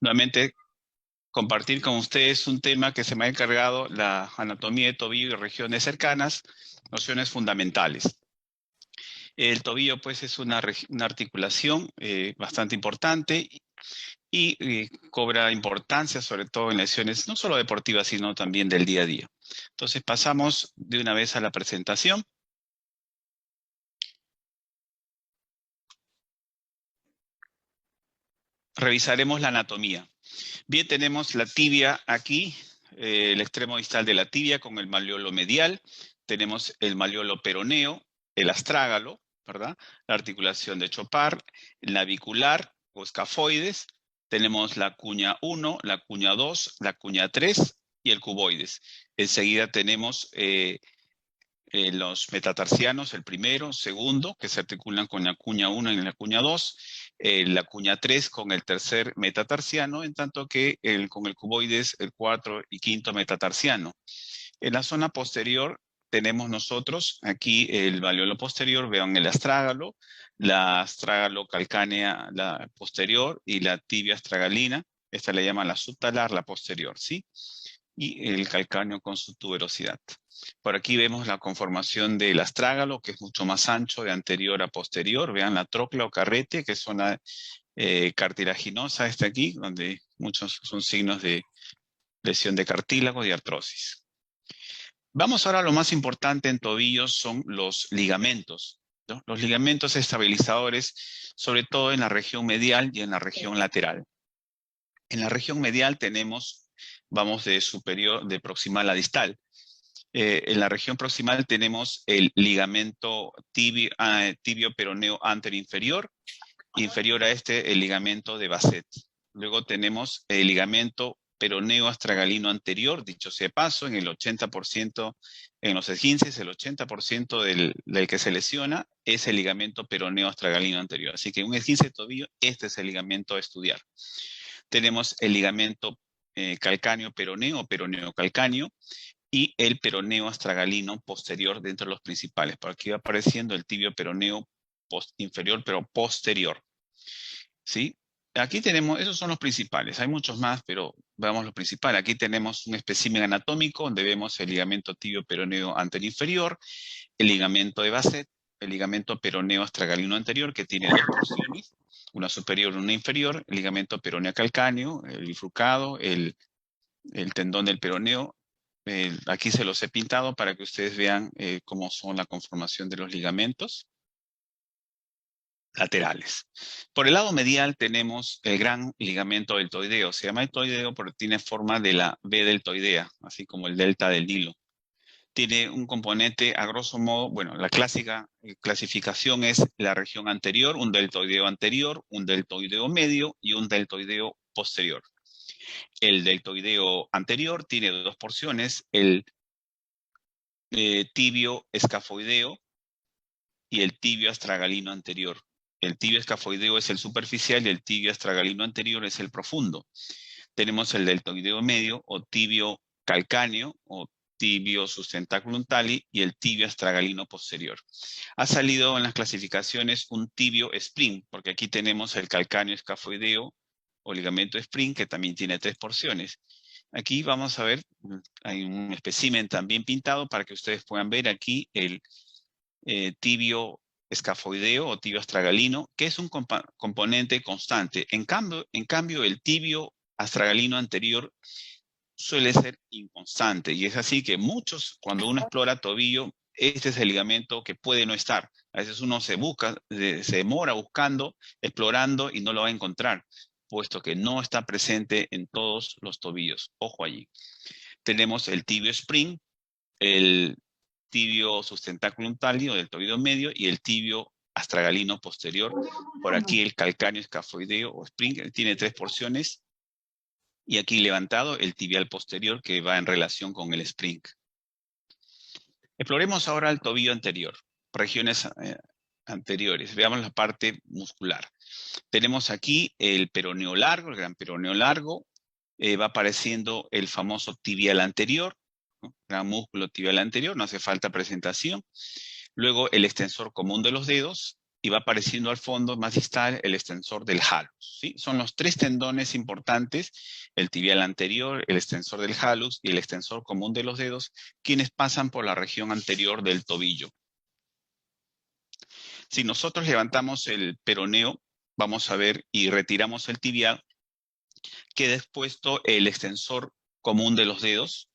Nuevamente, compartir con ustedes un tema que se me ha encargado, la anatomía de tobillo y regiones cercanas, nociones fundamentales. El tobillo, pues, es una articulación bastante importante y cobra importancia, sobre todo en lesiones no solo deportivas, sino también del día a día. Entonces, pasamos de una vez a la presentación. Revisaremos la anatomía. Bien, tenemos la tibia aquí, el extremo distal de la tibia con el malleolo medial. Tenemos el malleolo peroneo, el astrágalo, ¿verdad? La articulación de Chopard, el navicular o escafoides. Tenemos la cuña 1, la cuña 2, la cuña 3 y el cuboides. Enseguida tenemos los metatarsianos, el primero, segundo, que se articulan con la cuña 1 y la cuña 2, la cuña 3 con el tercer metatarsiano, en tanto que con el cuboides el cuarto y quinto metatarsiano. En la zona posterior tenemos nosotros aquí el malleolo posterior, vean el astrágalo, la astrágalo calcánea, la posterior, y la tibia astragalina, esta le llaman la subtalar, la posterior, ¿sí? Y el calcáneo con su tuberosidad. Por aquí vemos la conformación del astrágalo, que es mucho más ancho de anterior a posterior. Vean la trocla o carrete, que es zona cartilaginosa, esta aquí, donde muchos son signos de lesión de cartílago y artrosis. Vamos ahora a lo más importante en tobillos, son los ligamentos, ¿no? Los ligamentos estabilizadores, sobre todo en la región medial y en la región lateral. En la región medial tenemos, vamos de superior, de proximal a distal. En la región proximal tenemos el ligamento tibio peroneo anterior-inferior, inferior a este el ligamento de Basset. Luego tenemos el ligamento peroneo astragalino anterior, dicho sea de paso, en el 80%, en los esguinces, el 80% del que se lesiona es el ligamento peroneo astragalino anterior. Así que en un esguince de tobillo, este es el ligamento a estudiar. Tenemos el ligamento calcáneo peroneo o peroneo calcáneo, y el peroneo astragalino posterior dentro de los principales. Por aquí va apareciendo el tibio peroneo inferior, pero posterior. ¿Sí? Aquí tenemos, esos son los principales. Hay muchos más, pero veamos lo principal. Aquí tenemos un espécimen anatómico donde vemos el ligamento tibio peroneo anterior-inferior, el ligamento de Basset, el ligamento peroneo astragalino anterior, que tiene dos porciones, una superior y una inferior, el ligamento peroneo calcáneo, el bifurcado, el tendón del peroneo. Aquí se los he pintado para que ustedes vean cómo son la conformación de los ligamentos laterales. Por el lado medial tenemos el gran ligamento deltoideo. Se llama deltoideo porque tiene forma de la V deltoidea, así como el delta del Nilo. Tiene un componente, a grosso modo, bueno, la clásica clasificación es la región anterior, un deltoideo anterior, un deltoideo medio y un deltoideo posterior. El deltoideo anterior tiene dos porciones, el tibio escafoideo y el tibio astragalino anterior. El tibio escafoideo es el superficial y el tibio astragalino anterior es el profundo. Tenemos el deltoideo medio o tibio calcáneo o tibio sustentaculum tali y el tibio astragalino posterior. Ha salido en las clasificaciones un tibio spring, porque aquí tenemos el calcáneo escafoideo o ligamento spring, que también tiene tres porciones. Aquí vamos a ver, hay un espécimen también pintado para que ustedes puedan ver aquí el tibio escafoideo o tibio astragalino, que es un componente constante. En cambio, el tibio astragalino anterior suele ser inconstante, y es así que muchos, cuando uno explora tobillo, este es el ligamento que puede no estar. A veces uno se demora buscando, explorando y no lo va a encontrar, puesto que no está presente en todos los tobillos. Ojo allí. Tenemos el tibio spring, el tibio sustentaculum tali o del tobillo medio y el tibio astragalino posterior. Por aquí el calcáneo escafoideo o spring tiene tres porciones, y aquí levantado el tibial posterior que va en relación con el spring. Exploremos ahora el tobillo anterior, regiones anteriores. Veamos la parte muscular. Tenemos aquí el peroneo largo, el gran peroneo largo. Va apareciendo el famoso tibial anterior, ¿no? Gran músculo tibial anterior, no hace falta presentación. Luego el extensor común de los dedos, y va apareciendo al fondo más distal el extensor del halux, ¿sí? Son los tres tendones importantes, el tibial anterior, el extensor del halux y el extensor común de los dedos, quienes pasan por la región anterior del tobillo. Si nosotros levantamos el peroneo, vamos a ver y retiramos el tibial, queda expuesto el extensor común de los dedos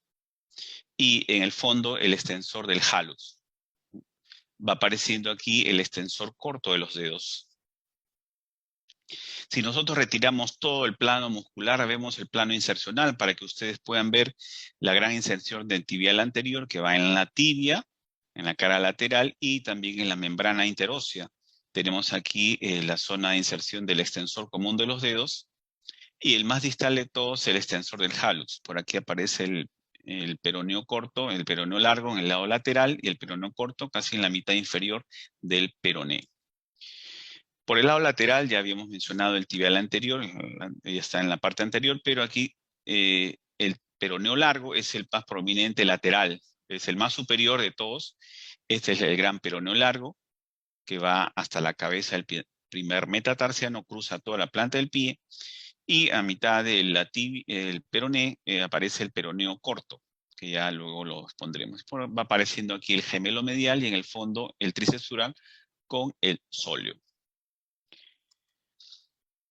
y en el fondo el extensor del halux. Va apareciendo aquí el extensor corto de los dedos. Si nosotros retiramos todo el plano muscular, vemos el plano insercional para que ustedes puedan ver la gran inserción del tibial anterior que va en la tibia, en la cara lateral y también en la membrana interósea. Tenemos aquí la zona de inserción del extensor común de los dedos y el más distal de todos el extensor del halux. Por aquí aparece el peroneo corto, el peroneo largo en el lado lateral y el peroneo corto casi en la mitad inferior del peroneo. Por el lado lateral ya habíamos mencionado el tibial anterior, ya está en la parte anterior, pero aquí el peroneo largo es el más prominente lateral, es el más superior de todos. Este es el gran peroneo largo que va hasta la cabeza del primer metatarsiano, cruza toda la planta del pie y a mitad del peroné aparece el peroneo corto, que ya luego lo pondremos. Va apareciendo aquí el gemelo medial y en el fondo el tríceps dural con el sóleo.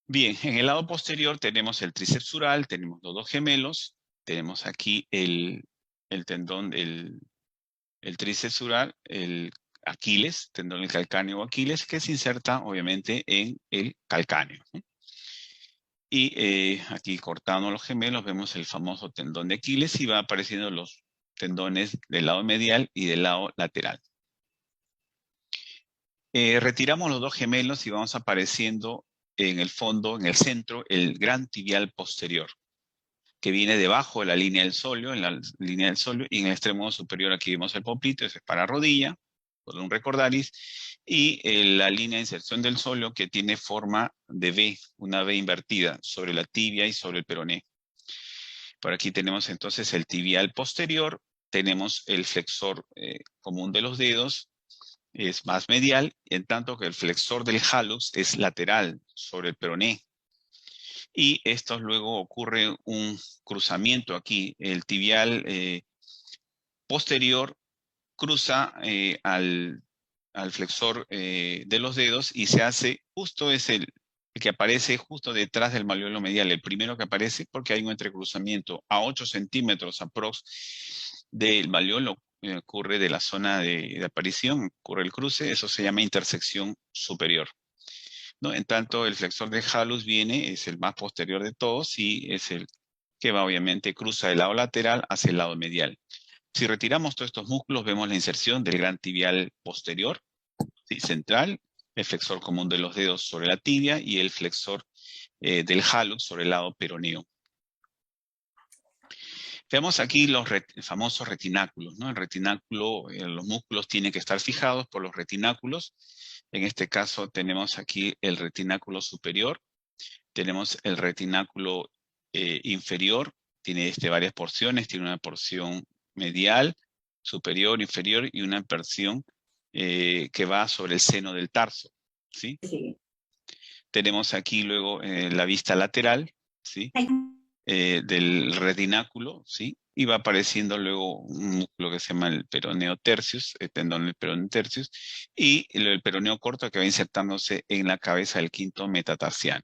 Bien, en el lado posterior tenemos el tríceps dural, tenemos los dos gemelos, tenemos aquí el tendón, el tríceps dural, el Aquiles, tendón del calcáneo o Aquiles, que se inserta obviamente en el calcáneo, ¿no? Y aquí cortando los gemelos vemos el famoso tendón de Aquiles y va apareciendo los tendones del lado medial y del lado lateral. Retiramos los dos gemelos y vamos apareciendo en el fondo, en el centro, el gran tibial posterior, que viene debajo de la línea del sóleo, en la línea del sóleo, y en el extremo superior aquí vemos el poplito, ese es para rodilla, por un recordaris, y la línea de inserción del sóleo que tiene forma de V, una V invertida, sobre la tibia y sobre el peroné. Por aquí tenemos entonces el tibial posterior, tenemos el flexor común de los dedos, es más medial, en tanto que el flexor del halux es lateral sobre el peroné. Y esto luego ocurre un cruzamiento aquí. El tibial posterior cruza al flexor de los dedos y se hace, justo es el que aparece justo detrás del malleolo medial, el primero que aparece porque hay un entrecruzamiento a 8 centímetros aprox del malleolo. Ocurre de la zona de aparición, ocurre el cruce, eso se llama intersección superior, ¿no? En tanto, el flexor de halux viene, es el más posterior de todos y es el que va, obviamente, cruza el lado lateral hacia el lado medial. Si retiramos todos estos músculos, vemos la inserción del gran tibial posterior, ¿sí? Central, el flexor común de los dedos sobre la tibia y el flexor del halux sobre el lado peroneo. Veamos aquí los famosos retináculos, ¿no? El retináculo, los músculos tienen que estar fijados por los retináculos. En este caso tenemos aquí el retináculo superior, tenemos el retináculo inferior, tiene varias porciones, tiene una porción medial, superior, inferior y una porción que va sobre el seno del tarso, ¿sí? Sí. Tenemos aquí luego la vista lateral, ¿sí? Del retináculo, ¿sí? Y va apareciendo luego un músculo que se llama el peroneo tertius, el tendón del peroneo tertius, y el peroneo corto que va insertándose en la cabeza del quinto metatarsiano.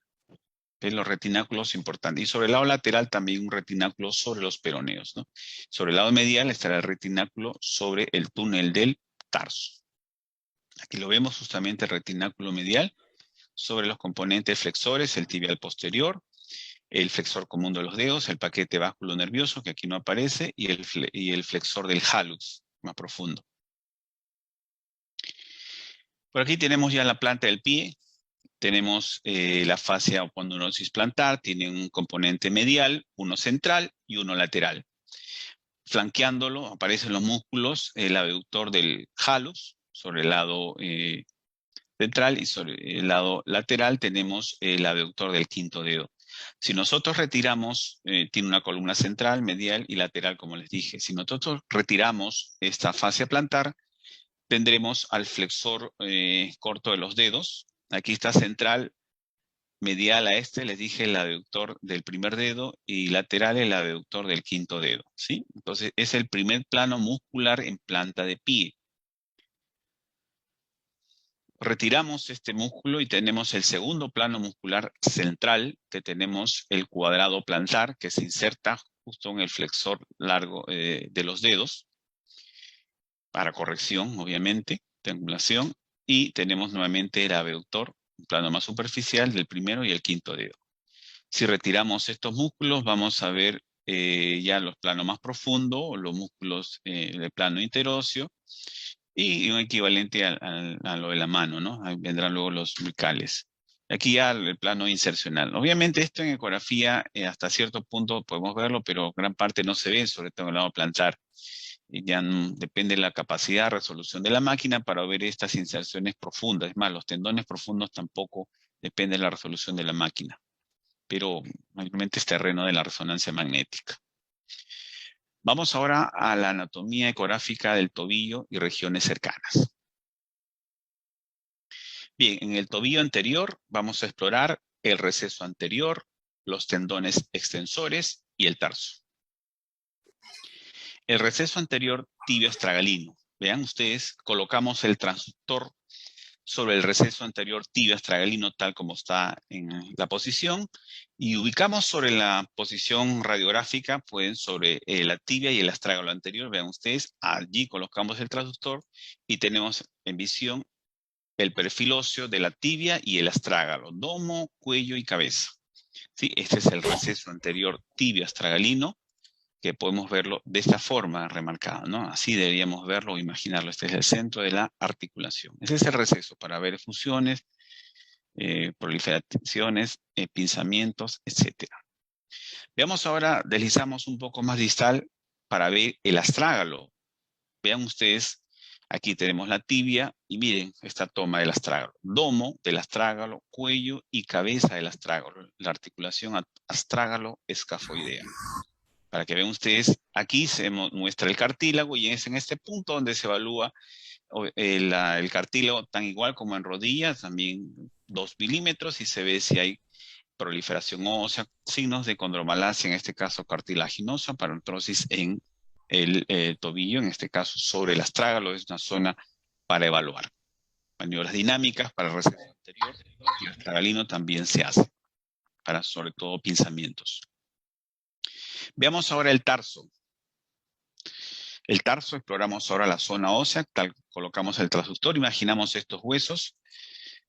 Los retináculos importantes. Y sobre el lado lateral también un retináculo sobre los peroneos, ¿no? Sobre el lado medial estará el retináculo sobre el túnel del tarso. Aquí lo vemos justamente el retináculo medial sobre los componentes flexores, el tibial posterior, el flexor común de los dedos, el paquete básculo nervioso, que aquí no aparece, y el flexor del halux, más profundo. Por aquí tenemos ya la planta del pie, tenemos la fascia o condylosis plantar, tiene un componente medial, uno central y uno lateral. Flanqueándolo aparecen los músculos, el abductor del halux, sobre el lado central, y sobre el lado lateral tenemos el abductor del quinto dedo. Si nosotros retiramos, tiene una columna central, medial y lateral, como les dije. Si nosotros retiramos esta fascia plantar, tendremos al flexor corto de los dedos. Aquí está central, medial a este, les dije el aductor del primer dedo y lateral el aductor del quinto dedo, ¿sí? Entonces es el primer plano muscular en planta de pie. Retiramos este músculo y tenemos el segundo plano muscular central, que tenemos el cuadrado plantar, que se inserta justo en el flexor largo de los dedos, para corrección, obviamente, triangulación, y tenemos nuevamente el abductor, un plano más superficial del primero y el quinto dedo. Si retiramos estos músculos, vamos a ver ya los planos más profundos, los músculos del plano interóseo, y un equivalente a lo de la mano, ¿no? Ahí vendrán luego los bucales. Aquí ya el plano insercional. Obviamente esto en ecografía hasta cierto punto podemos verlo, pero gran parte no se ve, sobre todo en el lado plantar. Y ya depende de la capacidad de resolución de la máquina para ver estas inserciones profundas. Es más, los tendones profundos tampoco depende de la resolución de la máquina, pero mayormente es terreno de la resonancia magnética. Vamos ahora a la anatomía ecográfica del tobillo y regiones cercanas. Bien, en el tobillo anterior vamos a explorar el receso anterior, los tendones extensores y el tarso. El receso anterior tibio astragalino. Vean ustedes, colocamos el transductor sobre el receso anterior tibio astragalino tal como está en la posición y ubicamos sobre la posición radiográfica, pues sobre la tibia y el astrágalo anterior. Vean ustedes, allí colocamos el transductor y tenemos en visión el perfil óseo de la tibia y el astrágalo, domo, cuello y cabeza. ¿Sí? Este es el receso anterior tibio astragalino, que podemos verlo de esta forma remarcado, ¿no? Así deberíamos verlo o imaginarlo. Este es el centro de la articulación. Ese es el receso para ver fusiones, proliferaciones, pinzamientos, etc. Veamos ahora, deslizamos un poco más distal para ver el astrágalo. Vean ustedes, aquí tenemos la tibia y miren esta toma del astrágalo. Domo del astrágalo, cuello y cabeza del astrágalo. La articulación astrágalo-escafoidea. Para que vean ustedes, aquí se muestra el cartílago y es en este punto donde se evalúa el cartílago tan igual como en rodillas, también 2 milímetros, y se ve si hay proliferación ósea, signos de condromalacia, en este caso cartilaginosa, parotrosis en el tobillo, en este caso sobre el astrágalo, es una zona para evaluar. Maniobras dinámicas para el receso anterior y el astragalino también se hace, para sobre todo pinzamientos. Veamos ahora el tarso. El tarso, exploramos ahora la zona ósea, tal colocamos el transductor, imaginamos estos huesos.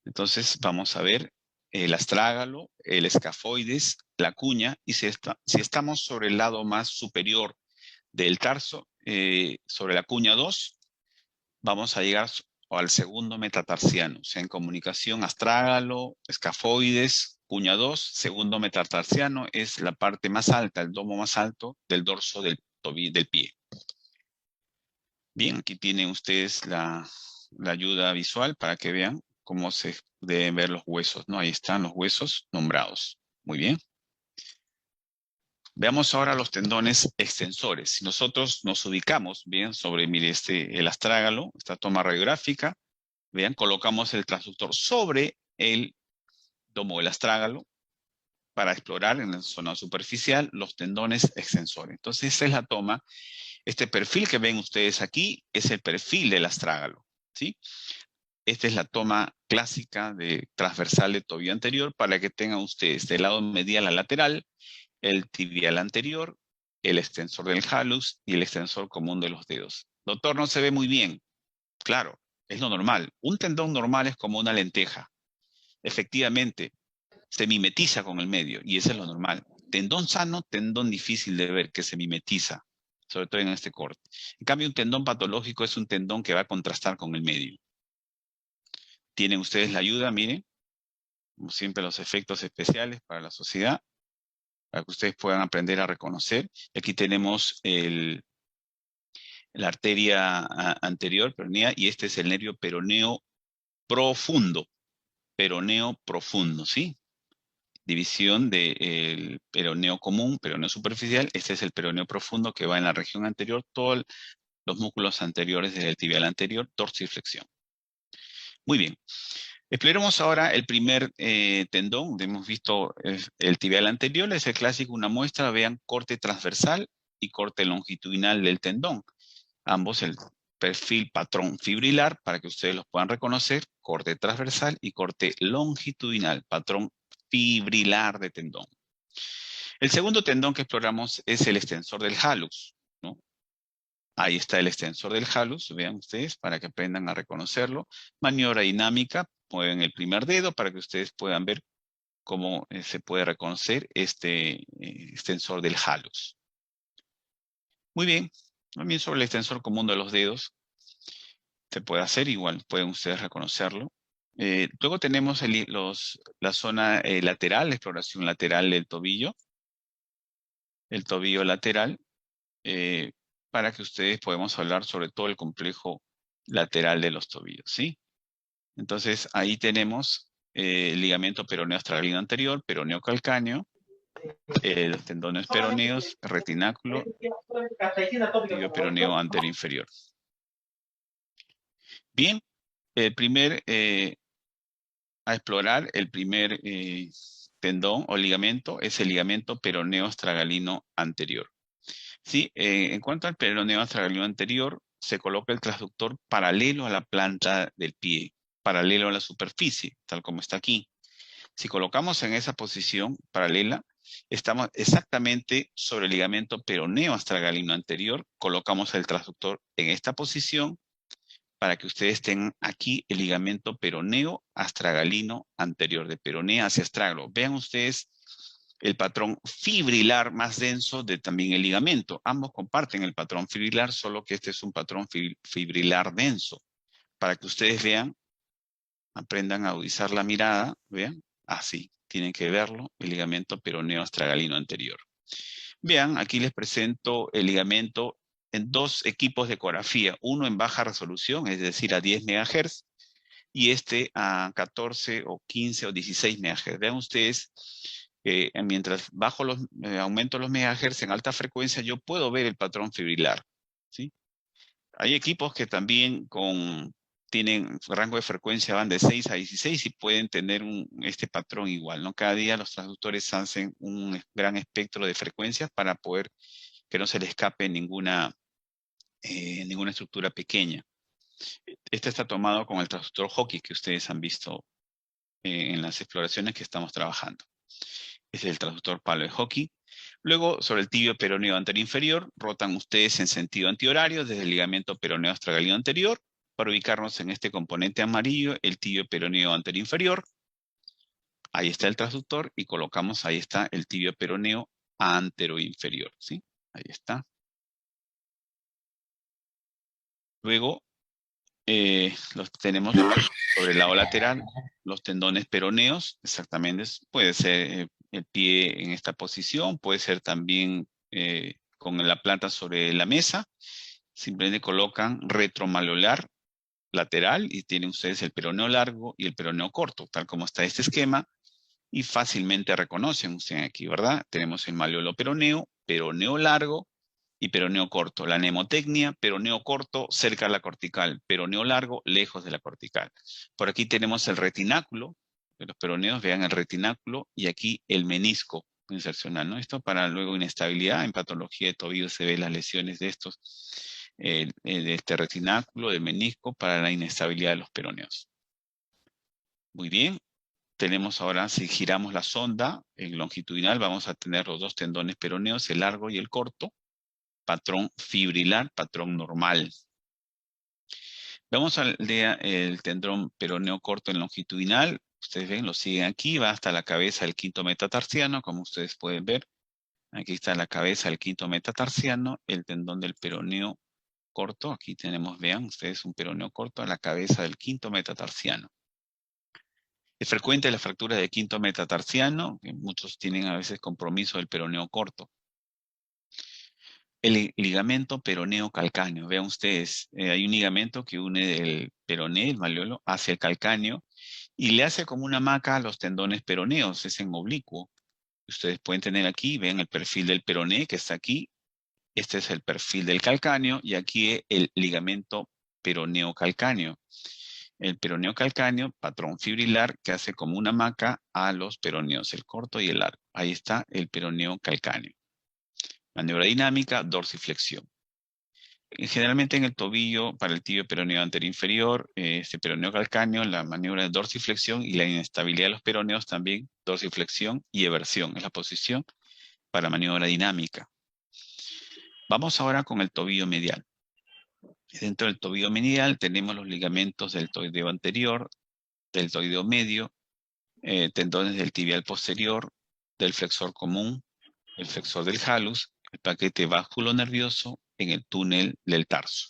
Entonces vamos a ver el astrágalo, el escafoides, la cuña, y si estamos sobre el lado más superior del tarso, sobre la cuña 2, vamos a llegar al segundo metatarsiano, o sea, en comunicación astrágalo, escafoides, cuña 2, segundo metatarsiano es la parte más alta, el domo más alto del dorso del pie. Bien, aquí tienen ustedes la ayuda visual para que vean cómo se deben ver los huesos, ¿no? Ahí están los huesos nombrados. Muy bien. Veamos ahora los tendones extensores. Si nosotros nos ubicamos bien sobre, mire, el astrágalo, esta toma radiográfica, vean, colocamos el transductor sobre el domo del astrágalo para explorar en la zona superficial los tendones extensores. Entonces, esa es la toma. Este perfil que ven ustedes aquí es el perfil del astrágalo, ¿sí? Esta es la toma clásica de transversal de tobillo anterior para que tengan ustedes del lado medial al lateral, el tibial anterior, el extensor del hallux y el extensor común de los dedos. Doctor, no se ve muy bien. Claro, es lo normal. Un tendón normal es como una lenteja. Efectivamente, se mimetiza con el medio y eso es lo normal. Tendón sano, tendón difícil de ver, que se mimetiza, sobre todo en este corte. En cambio, un tendón patológico es un tendón que va a contrastar con el medio. Tienen ustedes la ayuda, miren, como siempre los efectos especiales para la sociedad, para que ustedes puedan aprender a reconocer. Aquí tenemos la arteria anterior, peronea, y este es el nervio peroneo profundo, ¿sí? División del peroneo común, peroneo superficial. Este es el peroneo profundo que va en la región anterior. Todo los músculos anteriores del tibial anterior, dorsiflexión. Muy bien. Exploremos ahora el primer tendón. Hemos visto el tibial anterior, es el clásico, una muestra, vean, corte transversal y corte longitudinal del tendón. Ambos el perfil patrón fibrilar, para que ustedes los puedan reconocer, corte transversal y corte longitudinal, patrón fibrilar de tendón. El segundo tendón que exploramos es el extensor del hallux, ¿no? Ahí está el extensor del hallux, vean ustedes, para que aprendan a reconocerlo. Maniobra dinámica, mueven el primer dedo para que ustedes puedan ver cómo se puede reconocer este extensor del hallux. Muy bien, también sobre el extensor común de los dedos, se puede hacer igual, pueden ustedes reconocerlo. Luego tenemos la zona lateral, la exploración lateral del tobillo, el tobillo lateral, para que ustedes podamos hablar sobre todo el complejo lateral de los tobillos, ¿sí? Entonces, ahí tenemos el ligamento peroneo astragalino anterior, peroneo calcáneo, los tendones peroneos, retináculo, tibio peroneo anterior inferior. Bien, el primer, a explorar, el primer tendón o ligamento es el ligamento peroneo astragalino anterior. Sí, en cuanto al peroneo astragalino anterior, se coloca el transductor paralelo a la planta del pie, paralelo a la superficie, tal como está aquí. Si colocamos en esa posición paralela, estamos exactamente sobre el ligamento peroneo astragalino anterior, colocamos el transductor en esta posición para que ustedes tengan aquí el ligamento peroneo astragalino anterior, de peroneo hacia astrágalo. Vean ustedes el patrón fibrilar más denso de también el ligamento. Ambos comparten el patrón fibrilar, solo que este es un patrón fibrilar denso. Para que ustedes vean, aprendan a agudizar la mirada, vean, así, tienen que verlo, el ligamento peroneo astragalino anterior. Vean, aquí les presento el ligamento en dos equipos de ecografía, uno en baja resolución, es decir, a 10 MHz, y este a 14 o 15 o 16 MHz. Vean ustedes, mientras aumento los megahertz en alta frecuencia, yo puedo ver el patrón fibrilar, ¿sí? Hay equipos que también tienen rango de frecuencia, van de 6 a 16 y pueden tener este patrón igual, ¿no? Cada día los transductores hacen un gran espectro de frecuencias para poder que no se le escape ninguna estructura pequeña. Este está tomado con el transductor Hawkins que ustedes han visto en las exploraciones que estamos trabajando. Este es el transductor palo de Hawkins. Luego, sobre el tibio peroneo anterior inferior, rotan ustedes en sentido antihorario desde el ligamento peroneo astragalino anterior para ubicarnos en este componente amarillo, el tibio peroneo anterior inferior. Ahí está el transductor y colocamos, ahí está el tibio peroneo anterior inferior, ¿sí? Ahí está. Luego, tenemos sobre el lado lateral los tendones peroneos, exactamente, puede ser el pie en esta posición, puede ser también con la planta sobre la mesa, simplemente colocan retromaleolar lateral y tienen ustedes el peroneo largo y el peroneo corto, tal como está este esquema, y fácilmente reconocen ustedes aquí, ¿verdad? Tenemos el maleolo peroneo, peroneo largo, y peroneo corto. La mnemotecnia, peroneo corto cerca de la cortical, peroneo largo lejos de la cortical. Por aquí tenemos el retináculo de los peroneos, vean el retináculo y aquí el menisco insercional, ¿no? Esto para luego inestabilidad, en patología de tobillo se ve las lesiones de estos, de este retináculo, del menisco para la inestabilidad de los peroneos. Muy bien. Tenemos ahora, si giramos la sonda en longitudinal, vamos a tener los dos tendones peroneos, el largo y el corto. Patrón fibrilar, patrón normal. Vamos al el tendón peroneo corto en longitudinal. Ustedes ven, lo siguen aquí, va hasta la cabeza del quinto metatarsiano, como ustedes pueden ver. Aquí está la cabeza del quinto metatarsiano, el tendón del peroneo corto. Aquí tenemos, vean ustedes, un peroneo corto a la cabeza del quinto metatarsiano. Es frecuente la fractura de quinto metatarsiano, que muchos tienen a veces compromiso del peroneo corto. El ligamento peroneo calcáneo. Vean ustedes, hay un ligamento que une el peroné, el maleolo, hacia el calcáneo y le hace como una hamaca a los tendones peroneos, es en oblicuo. Ustedes pueden tener aquí, ven el perfil del peroné que está aquí, Este es el perfil del calcáneo y aquí el ligamento peroneo calcáneo. El peroneo calcáneo, patrón fibrilar que hace como una hamaca a los peroneos, el corto y el largo. Ahí está el peroneo calcáneo. Maniobra dinámica, dorsiflexión. Generalmente en el tobillo, para el tibio peroneo anterior inferior, este peroneo calcáneo, la maniobra de dorsiflexión y la inestabilidad de los peroneos también, dorsiflexión y eversión, es la posición para maniobra dinámica. Vamos ahora con el tobillo medial. Dentro del tobillo medial tenemos los ligamentos del deltoideo anterior, del deltoideo medio, tendones del tibial posterior, del flexor común, el flexor del halus, el paquete vasculonervioso en el túnel del tarso.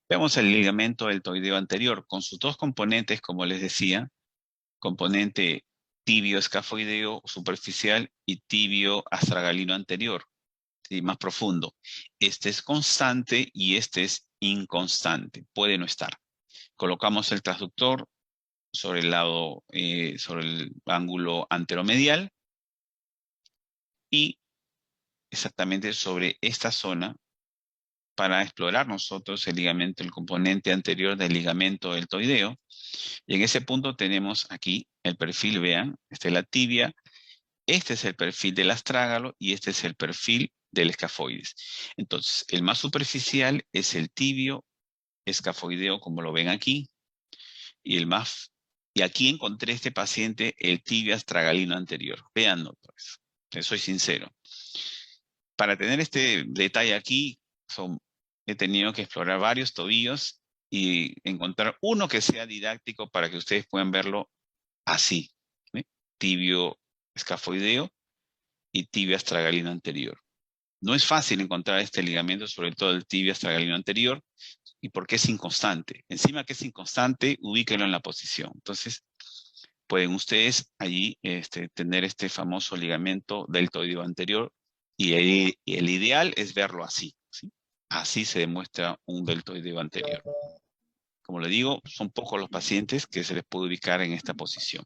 Veamos el ligamento deltoideo anterior con sus dos componentes, como les decía, componente tibio escafoideo superficial y tibio astragalino anterior, ¿sí? Más profundo. Este es constante y este es inconstante, puede no estar. Colocamos el transductor sobre el lado, sobre el ángulo anteromedial y exactamente sobre esta zona para explorar nosotros el ligamento, el componente anterior del ligamento deltoideo. Y en ese punto tenemos aquí el perfil, vean, esta es la tibia, este es el perfil del astrágalo y este es el perfil del escafoides. Entonces, el más superficial es el tibio escafoideo, como lo ven aquí, y aquí encontré este paciente, el tibio astragalino anterior. Veanlo, pues, les soy sincero. Para tener este detalle aquí, he tenido que explorar varios tobillos y encontrar uno que sea didáctico para que ustedes puedan verlo así, ¿sí? Tibio escafoideo y tibio astragalino anterior. No es fácil encontrar este ligamento, sobre todo el tibio astragalino anterior, y porque es inconstante. Encima que es inconstante, ubíquenlo en la posición. Entonces, pueden ustedes allí tener este famoso ligamento deltoideo anterior, y el ideal es verlo así, ¿sí? Así se demuestra un deltoideo anterior. Como le digo, son pocos los pacientes que se les puede ubicar en esta posición.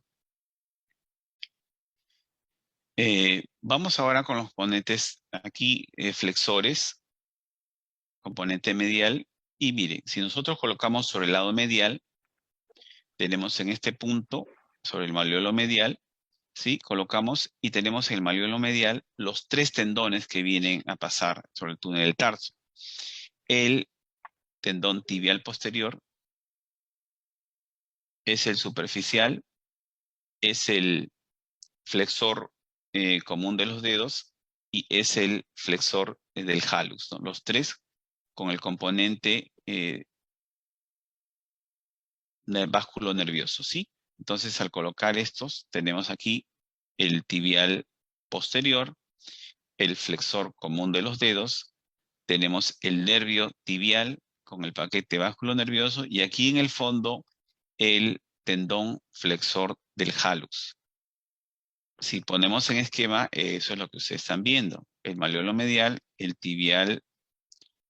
Vamos ahora con los componentes aquí, flexores, componente medial, y miren, si nosotros colocamos sobre el lado medial, tenemos en este punto, sobre el malleolo medial, ¿sí? Colocamos y tenemos en el malleolo medial los tres tendones que vienen a pasar sobre el túnel del tarso. El tendón tibial posterior es el superficial, es el flexor común de los dedos y es el flexor del halus, ¿no? Los tres con el componente básculo nervioso, ¿sí? Entonces, al colocar estos, tenemos aquí el tibial posterior, el flexor común de los dedos, tenemos el nervio tibial con el paquete básculo nervioso y aquí en el fondo el tendón flexor del halus. Si ponemos en esquema, eso es lo que ustedes están viendo. El malleolo medial, el tibial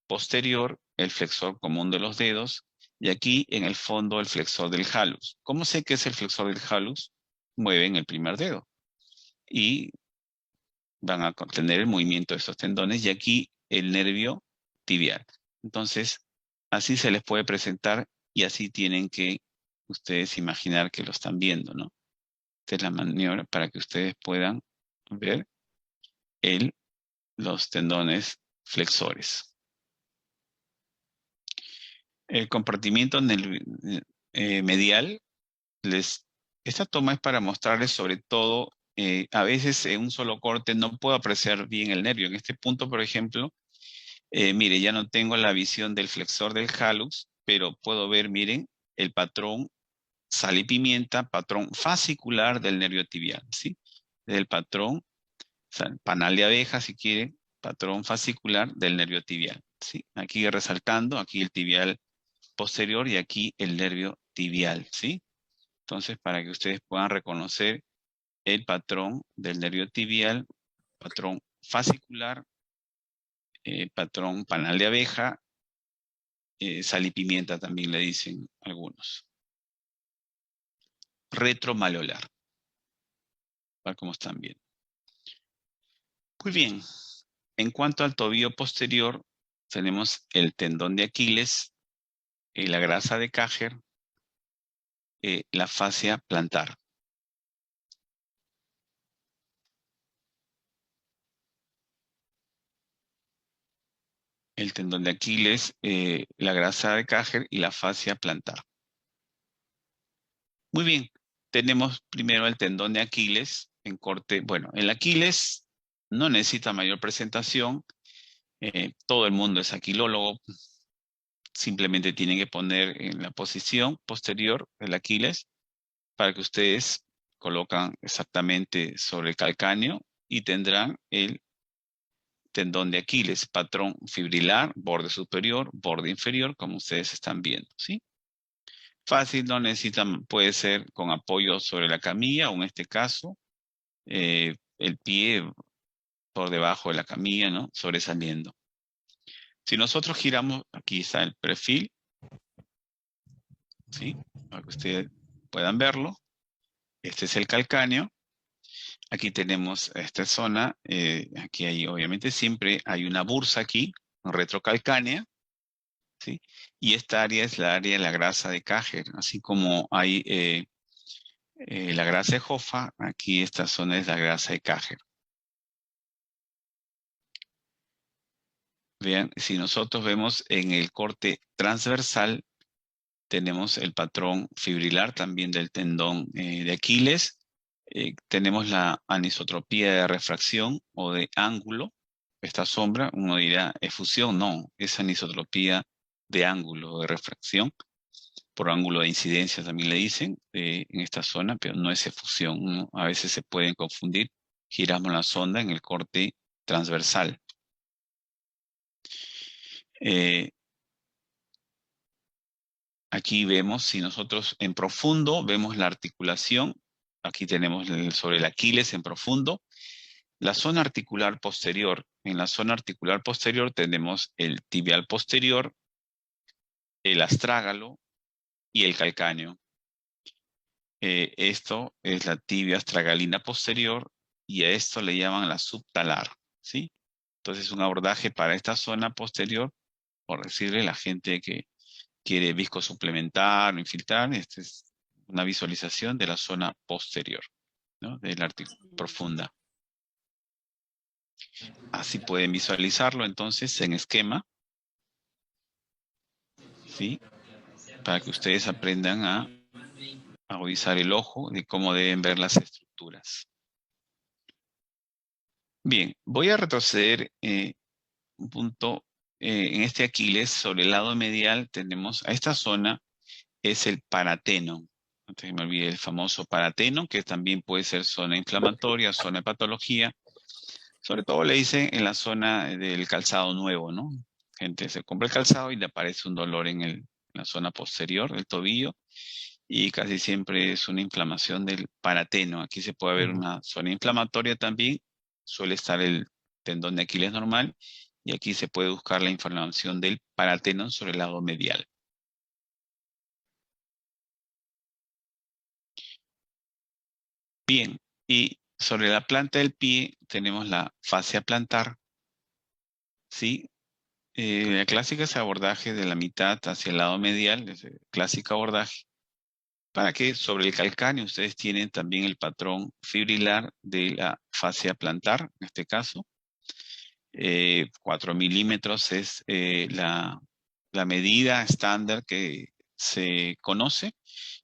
posterior, el flexor común de los dedos, y aquí en el fondo el flexor del halus. ¿Cómo sé que es el flexor del halus? Mueven el primer dedo y van a tener el movimiento de estos tendones y aquí el nervio tibial. Entonces, así se les puede presentar y así tienen que ustedes imaginar que lo están viendo, ¿no? Esta es la maniobra para que ustedes puedan ver los tendones flexores. El compartimiento medial, esta toma es para mostrarles sobre todo, a veces en un solo corte no puedo apreciar bien el nervio. En este punto, por ejemplo, mire, ya no tengo la visión del flexor del halux, pero puedo ver, miren, el patrón sal y pimienta, patrón fascicular del nervio tibial, ¿sí? El patrón, panal de abeja, si quieren, patrón fascicular del nervio tibial, ¿sí? Aquí resaltando, aquí el tibial posterior y aquí el nervio tibial, ¿sí? Entonces, para que ustedes puedan reconocer el patrón del nervio tibial, patrón fascicular, patrón panal de abeja, sal y pimienta también le dicen algunos. Retromaleolar, para como están viendo. Muy bien. En cuanto al tobillo posterior, tenemos el tendón de Aquiles, la grasa de Käger, la fascia plantar. El tendón de Aquiles, la grasa de Käger y la fascia plantar. Muy bien, tenemos primero el tendón de Aquiles en corte. Bueno, el Aquiles no necesita mayor presentación. Todo el mundo es aquilólogo. Simplemente tienen que poner en la posición posterior el Aquiles para que ustedes colocan exactamente sobre el calcáneo y tendrán el tendón de Aquiles, patrón fibrilar, borde superior, borde inferior, como ustedes están viendo, ¿sí? Fácil, no necesitan, puede ser con apoyo sobre la camilla o en este caso, el pie por debajo de la camilla, ¿no? Sobresaliendo. Si nosotros giramos, aquí está el perfil, ¿sí? Para que ustedes puedan verlo. Este es el calcáneo. Aquí tenemos esta zona. Aquí hay, obviamente, siempre hay una bursa aquí, retrocalcánea, ¿sí? Y esta área es la área de la grasa de Käger, así como hay la grasa de Hoffa, aquí esta zona es la grasa de Käger. Vean, si nosotros vemos en el corte transversal, tenemos el patrón fibrilar también del tendón de Aquiles. Tenemos la anisotropía de refracción o de ángulo. Esta sombra, uno dirá, efusión, no, es anisotropía de ángulo de refracción. Por ángulo de incidencia también le dicen en esta zona, pero no es efusión, ¿no? A veces se pueden confundir. Giramos la sonda en el corte transversal. Eh, Aquí vemos, si nosotros en profundo vemos la articulación, aquí tenemos sobre el Aquiles en profundo, la zona articular posterior. En la zona articular posterior tenemos el tibial posterior, el astrágalo y el calcáneo. Esto es la tibia astragalina posterior y a esto le llaman la subtalar, ¿sí? Entonces un abordaje para esta zona posterior, por decirle a la gente que quiere viscosuplementar o infiltrar, esta es una visualización de la zona posterior, ¿no? De la profunda. Así pueden visualizarlo entonces en esquema, ¿sí? Para que ustedes aprendan a agudizar el ojo de cómo deben ver las estructuras. Bien, voy a retroceder un punto. En este Aquiles, sobre el lado medial, tenemos a esta zona, es el parateno. Antes que me olvide el famoso parateno, que también puede ser zona inflamatoria, zona de patología. Sobre todo le dicen en la zona del calzado nuevo, ¿no? Gente se compra el calzado y le aparece un dolor en la zona posterior del tobillo y casi siempre es una inflamación del parateno. Aquí se puede ver una zona inflamatoria también. Suele estar el tendón de Aquiles normal y aquí se puede buscar la inflamación del parateno sobre el lado medial. Bien, y sobre la planta del pie tenemos la fascia plantar, ¿sí? La clásica es abordaje de la mitad hacia el lado medial, es el clásico abordaje, para que sobre el calcáneo ustedes tienen también el patrón fibrilar de la fascia plantar, en este caso. 4 milímetros es la medida estándar que se conoce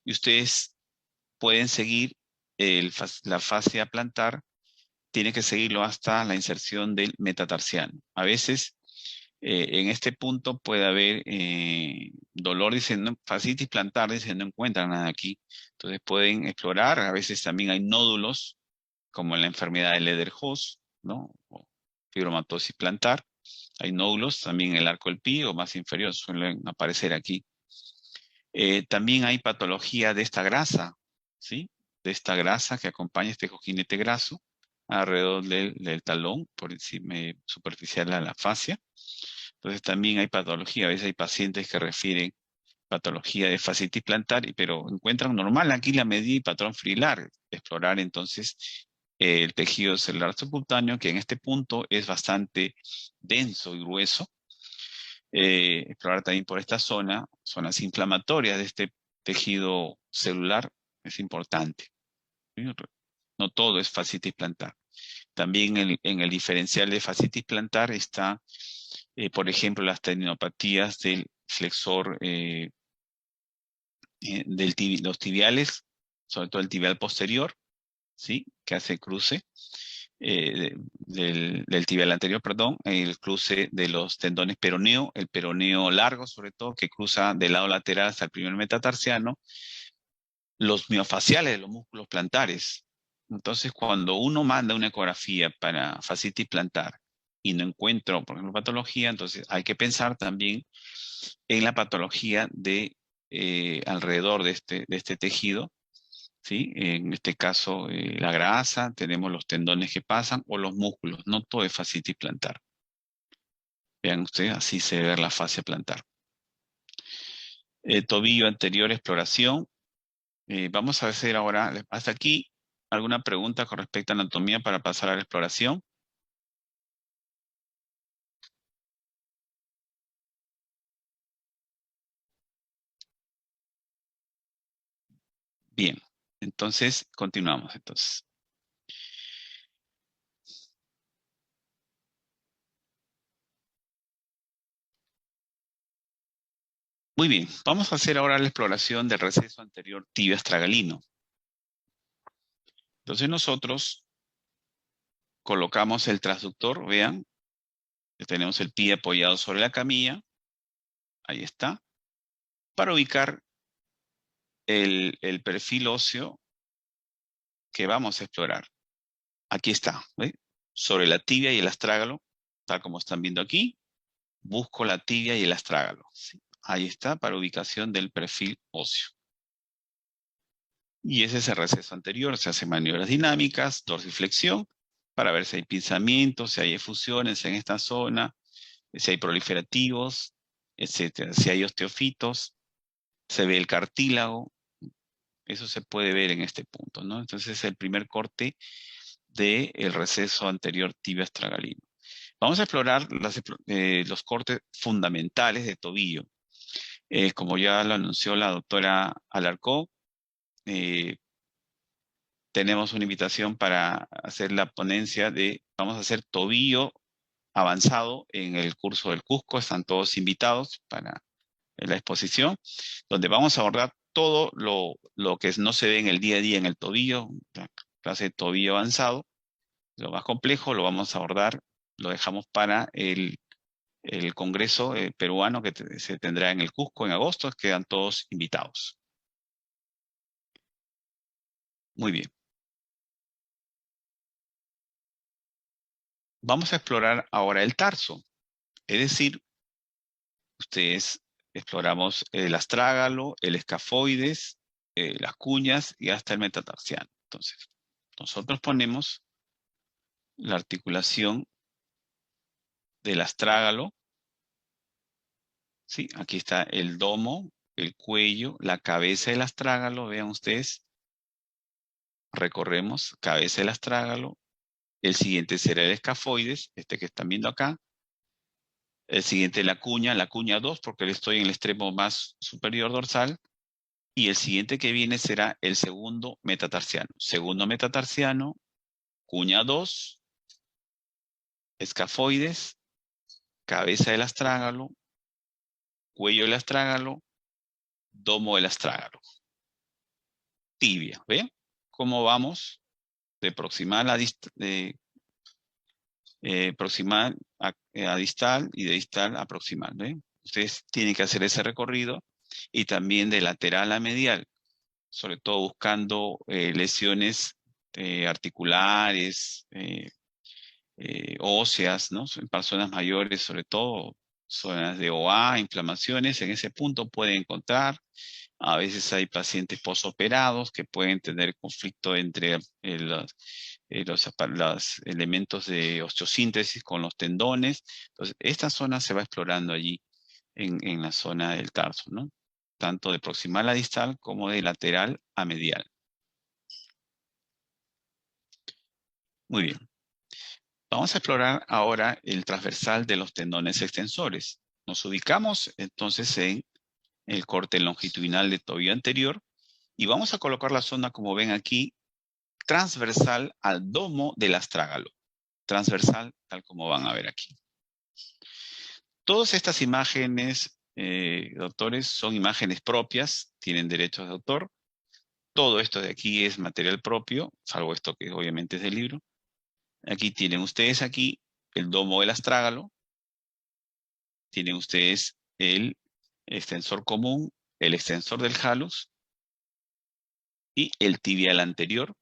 y ustedes pueden seguir la fascia plantar, tiene que seguirlo hasta la inserción del metatarsiano. A veces en este punto puede haber dolor, dicen, fascitis plantar, dicen, no encuentran nada aquí. Entonces pueden explorar, a veces también hay nódulos, como en la enfermedad de Lederhost, ¿no? O fibromatosis plantar. Hay nódulos también en el arco del pie o más inferior, suelen aparecer aquí. También hay patología de esta grasa, ¿sí? De esta grasa que acompaña este cojinete graso alrededor del talón, por encima superficial a la fascia. Entonces también hay patología. A veces hay pacientes que refieren patología de fascitis plantar, pero encuentran normal aquí la medida y patrón fibrilar. Explorar entonces el tejido celular subcutáneo, que en este punto es bastante denso y grueso. Explorar también por esta zona, zonas inflamatorias de este tejido celular, es importante. ¿Sí? No todo es fascitis plantar. También en el diferencial de fascitis plantar está, por ejemplo, las tendinopatías del flexor los tibiales, sobre todo el tibial posterior, ¿sí? Que hace cruce del tibial anterior, perdón, el cruce de los tendones peroneo, el peroneo largo sobre todo, que cruza del lado lateral hasta el primer metatarsiano, los miofaciales de los músculos plantares. Entonces, cuando uno manda una ecografía para fascitis plantar y no encuentro, por ejemplo, patología, entonces hay que pensar también en la patología de alrededor de este tejido, ¿sí? En este caso, la grasa, tenemos los tendones que pasan o los músculos. No todo es fascitis plantar. Vean ustedes, así se ve la fascia plantar. Tobillo anterior, exploración. Vamos a hacer ahora, hasta aquí, alguna pregunta con respecto a anatomía para pasar a la exploración. Bien, entonces continuamos. Entonces. Muy bien, vamos a hacer ahora la exploración del receso anterior tibio astragalino. Entonces nosotros colocamos el transductor, vean, que tenemos el pie apoyado sobre la camilla, ahí está, para ubicar el perfil óseo que vamos a explorar. Aquí está, ¿ve? Sobre la tibia y el astrágalo, tal como están viendo aquí, busco la tibia y el astrágalo. ¿Sí? Ahí está, para ubicación del perfil óseo. Y ese es el receso anterior, se hacen maniobras dinámicas, dorsiflexión, para ver si hay pinzamientos, si hay efusiones en esta zona, si hay proliferativos, etcétera. Si hay osteofitos, se ve el cartílago, eso se puede ver en este punto, ¿no? Entonces es el primer corte del receso anterior tibio astragalino. Vamos a explorar los cortes fundamentales de tobillo. Como ya lo anunció la doctora Alarcó, eh, tenemos una invitación para hacer la ponencia vamos a hacer tobillo avanzado en el curso del Cusco. Están todos invitados para la exposición, donde vamos a abordar todo lo que no se ve en el día a día en el tobillo, la clase de tobillo avanzado. Lo más complejo lo vamos a abordar, lo dejamos para el Congreso peruano que se tendrá en el Cusco en agosto. Quedan todos invitados. Muy bien. Vamos a explorar ahora el tarso. Es decir, ustedes exploramos el astrágalo, el escafoides, las cuñas y hasta el metatarsiano. Entonces, nosotros ponemos la articulación del astrágalo, ¿sí? Aquí está el domo, el cuello, la cabeza del astrágalo, vean ustedes, recorremos cabeza del astrágalo, el siguiente será el escafoides, este que están viendo acá, el siguiente la cuña 2, porque estoy en el extremo más superior dorsal, y el siguiente que viene será el segundo metatarsiano, cuña 2, escafoides, cabeza del astrágalo, cuello del astrágalo, domo del astrágalo. Tibia, ¿ven? ¿Cómo vamos? De proximal a distal y de distal a proximal, ¿ven? Ustedes tienen que hacer ese recorrido y también de lateral a medial, sobre todo buscando lesiones articulares, óseas, ¿no? En personas mayores, sobre todo zonas de OA, inflamaciones, en ese punto pueden encontrar. A veces hay pacientes posoperados que pueden tener conflicto entre los elementos de osteosíntesis con los tendones. Entonces, esta zona se va explorando allí en la zona del tarso, ¿no? Tanto de proximal a distal como de lateral a medial. Muy bien. Vamos a explorar ahora el transversal de los tendones extensores. Nos ubicamos entonces en el corte longitudinal de tobillo anterior y vamos a colocar la sonda, como ven aquí, transversal al domo del astrágalo. Transversal, tal como van a ver aquí. Todas estas imágenes, doctores, son imágenes propias, tienen derechos de autor. Todo esto de aquí es material propio, salvo esto que obviamente es del libro. Aquí tienen ustedes aquí el domo del astrágalo, tienen ustedes el extensor común, el extensor del halux y el tibial anterior.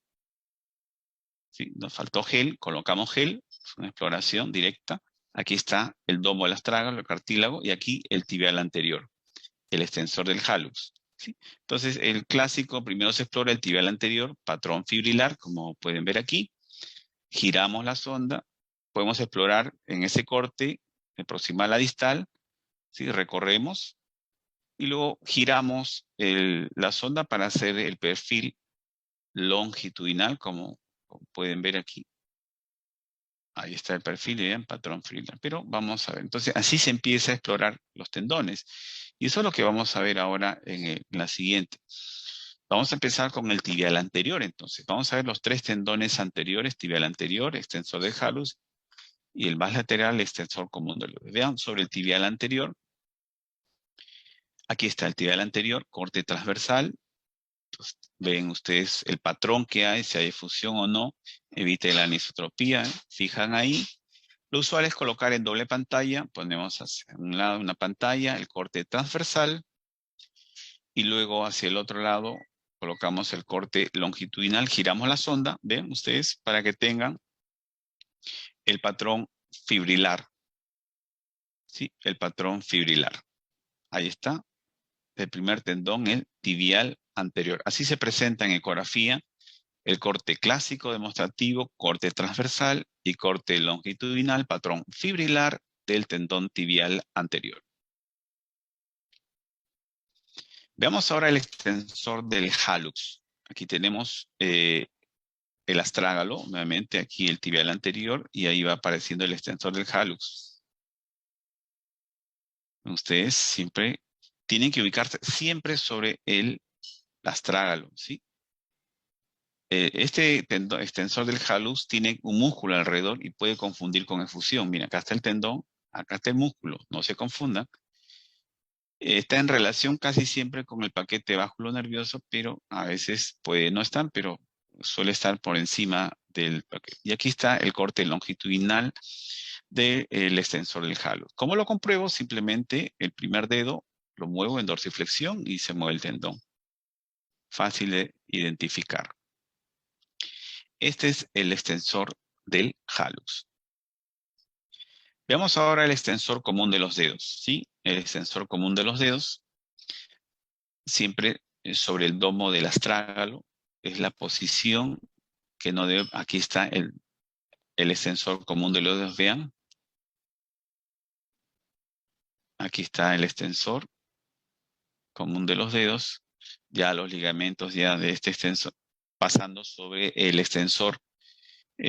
¿Sí? Nos faltó gel, colocamos gel, es una exploración directa. Aquí está el domo del astrágalo, el cartílago, y aquí el tibial anterior, el extensor del halux. ¿Sí? Entonces, el clásico, primero se explora el tibial anterior, patrón fibrilar, como pueden ver aquí. Giramos la sonda, podemos explorar en ese corte, el proximal a distal, ¿sí? Recorremos y luego giramos la sonda para hacer el perfil longitudinal, como pueden ver aquí. Ahí está el perfil, bien, patrón Freeland. Pero vamos a ver. Entonces, así se empieza a explorar los tendones. Y eso es lo que vamos a ver ahora en la siguiente. Vamos a empezar con el tibial anterior, entonces. Vamos a ver los tres tendones anteriores, tibial anterior, extensor del halux, y el más lateral, extensor común del dedo. Vean, sobre el tibial anterior, aquí está el tibial anterior, corte transversal. Entonces, ven ustedes el patrón que hay, si hay fusión o no. Evite la anisotropía, fijan ahí. Lo usual es colocar en doble pantalla, ponemos hacia un lado una pantalla, el corte transversal, y luego hacia el otro lado colocamos el corte longitudinal, giramos la sonda, ven ustedes, para que tengan el patrón fibrilar, ¿sí? El patrón fibrilar. Ahí está, el primer tendón, el tibial anterior. Así se presenta en ecografía el corte clásico demostrativo, corte transversal y corte longitudinal, patrón fibrilar del tendón tibial anterior. Veamos ahora el extensor del hallux. Aquí tenemos el astrágalo, nuevamente aquí el tibial anterior, y ahí va apareciendo el extensor del hallux. Ustedes siempre tienen que ubicarse siempre sobre el astrágalo, ¿sí? Este extensor del hallux tiene un músculo alrededor y puede confundir con efusión. Mira, acá está el tendón, acá está el músculo, no se confundan. Está en relación casi siempre con el paquete báculo nervioso, pero a veces puede no estar, pero suele estar por encima del paquete. Y aquí está el corte longitudinal del extensor del halo. ¿Cómo lo compruebo? Simplemente el primer dedo lo muevo en dorsiflexión y se mueve el tendón. Fácil de identificar. Este es el extensor del hallux. Veamos ahora el extensor común de los dedos, ¿sí? El extensor común de los dedos, siempre sobre el domo del astrágalo, es la posición que no debe, aquí está el extensor común de los dedos, vean. Aquí está el extensor común de los dedos, ya los ligamentos ya de este extensor, pasando sobre el extensor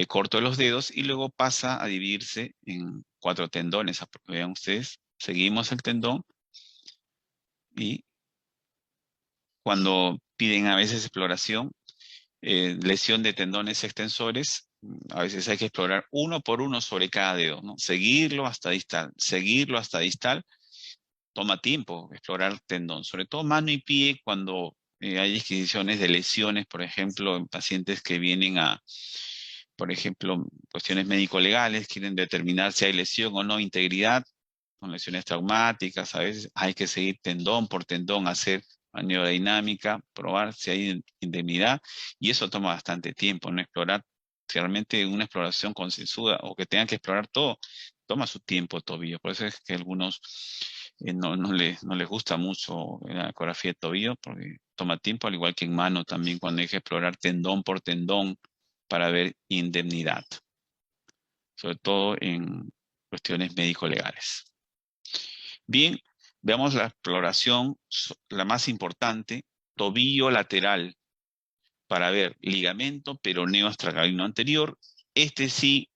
corto de los dedos y luego pasa a dividirse en 4 tendones. Vean ustedes, seguimos el tendón y cuando piden a veces exploración, lesión de tendones extensores, a veces hay que explorar uno por uno sobre cada dedo, ¿no? Seguirlo hasta distal, toma tiempo explorar tendón, sobre todo mano y pie cuando hay disquisiciones de lesiones, por ejemplo, en pacientes que vienen por ejemplo, cuestiones médico-legales, quieren determinar si hay lesión o no, integridad, con lesiones traumáticas, a veces hay que seguir tendón por tendón, hacer maniobra dinámica, probar si hay indemnidad, y eso toma bastante tiempo, ¿no? Explorar, realmente una exploración concienzuda o que tengan que explorar todo, toma su tiempo tobillo. Por eso es que a algunos no les gusta mucho la ecografía de tobillo, porque toma tiempo, al igual que en mano también, cuando hay que explorar tendón por tendón para ver indemnidad, sobre todo en cuestiones médico-legales. Bien, veamos la exploración, la más importante, tobillo lateral, para ver ligamento peroneo astragalino anterior, Este sí,